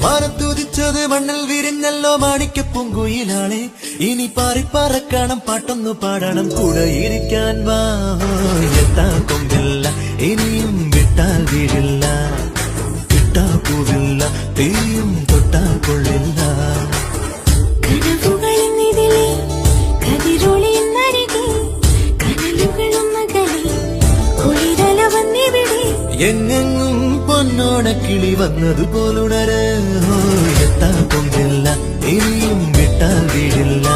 മാനത്തുദിച്ചത് മണ്ണിൽ വിരിഞ്ഞല്ലോ മാണിക്യപ്പൂങ്കുയിലാളെ ഇനി പാറിപ്പറക്കണം പാട്ടൊന്നു പാടണം കൂടെ ഇരിക്കാൻ വാ എത്താ കൊമ്പില്ല ഇനിയും വിട്ടാൽ വീഴില്ല വിട്ടാ പൂവില്ല തീയും തൊട്ടാ കൊള്ളില്ല എങ്ങെങ്ങും പൊന്നോണ കിളി വന്നതുപോലുണര് എത്താ കൊമ്പില്ല ഇനിയും വിട്ടാൽ വീഴില്ല